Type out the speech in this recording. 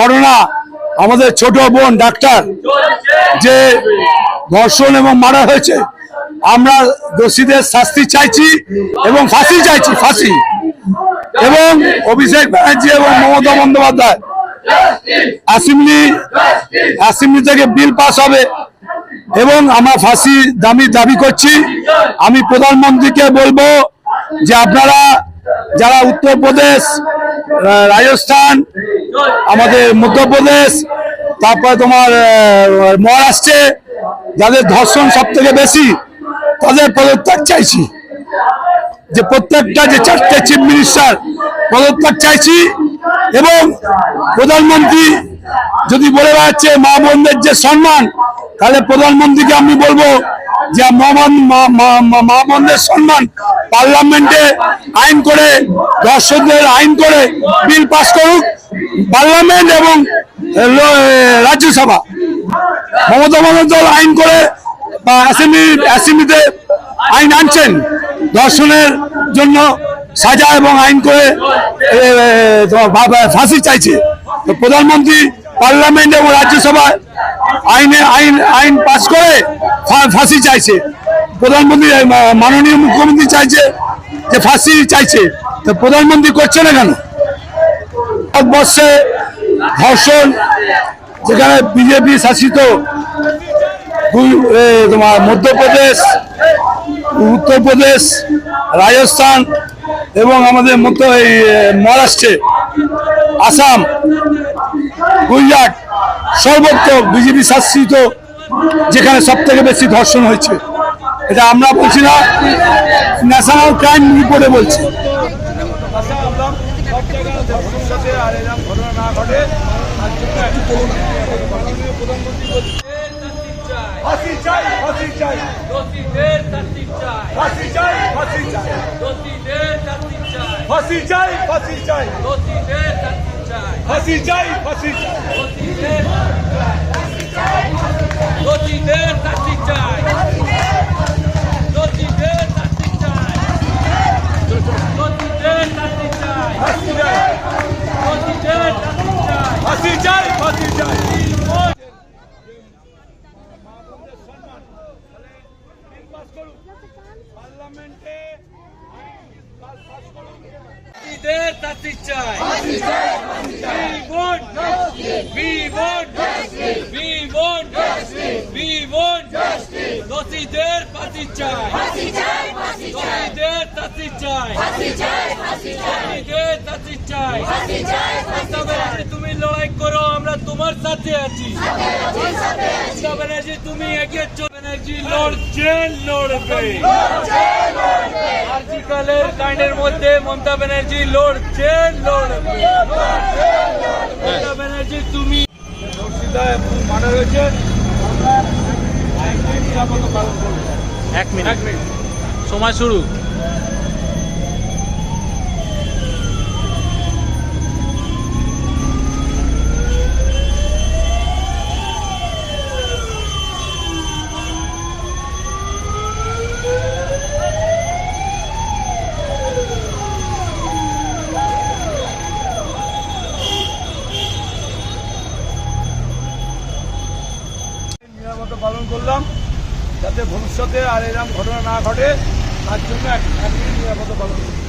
ঘটনা আমাদের ছোট বোন ডাক্তার যে ধর্ষণ এবং মারা হয়েছে, আমরা দোষীদের শাস্তি চাইছি এবং ফাঁসি চাইছি, ফাঁসি। এবং অভিষেক ব্যানার্জি এবং মমতা বন্দ্যোপাধ্যায় অ্যাসেম্বলি থেকে বিল পাস হবে এবং আমরা ফাঁসি দাবি করছি। আমি প্রধানমন্ত্রীকে বলবো যে আপনারা যারা উত্তরপ্রদেশ, রাজস্থান, আমাদের মধ্যপ্রদেশ, তারপরে তোমার মহারাষ্ট্রে যাদের ধর্ষণ সব থেকে বেশি, তাদের পদত্যাগ চাইছি। যে প্রত্যেকটা যে 4টে চিফ মিনিস্টার পদত্যাগ চাইছি। এবং প্রধানমন্ত্রী যদি বলে বেড়াচ্ছে মা বোনদের যে সম্মান, তাহলে প্রধানমন্ত্রীকে আমি বলবো যে মা বোনদের সম্মান পার্লামেন্টে আইন করে, ধর্ষকদের আইন করে বিল পাস করুক পার্লামেন্ট এবং রাজ্যসভা। মমতা বন্দ্যোপাধ্যায় আইন করে বা অ্যাসেম্বলিতে আইন আনছেন ধর্ষণের জন্য সাজা এবং আইন করে ফাঁসি চাইছে। তো প্রধানমন্ত্রী পার্লামেন্ট এবং রাজ্যসভায় আইন পাস করে ফাঁসি চাইছে। প্রধানমন্ত্রী মাননীয় মুখ্যমন্ত্রী চাইছে যে ফাঁসি চাইছে, তো প্রধানমন্ত্রী করছে না কেন? ভারতবর্ষে ধর্ষণ, যেখানে বিজেপি শাসিত তোমার মধ্যপ্রদেশ, উত্তরপ্রদেশ, রাজস্থান এবং আমাদের মহারাষ্ট্রে, আসাম, গুজরাট, সর্বত্র বিজেপি শাসিত যেখানে সব থেকে বেশি ধর্ষণ হয়েছে। এটা আমরা বলছি না, ন্যাশনাল ক্রাইম রিপোর্টে বলছি। তুমি লড়াই করো, আমরা তোমার সাথে আছি। মমতা ব্যানার্জি তুমি এগিয়ে চলো, ব্যানার্জি লড়ছেন, লড়বে। আর্জিকালের কাণ্ডের মধ্যে মমতা ব্যানার্জি লড়ছেন, লড়বে। মমতা ব্যানার্জি তুমি মারা হয়েছে। 1 মিনিট সময় শুরু। পালন করলাম যাতে ভবিষ্যতে আর এরকম ঘটনা না ঘটে, তার জন্য এক নিরাপত্তা পালন করলাম।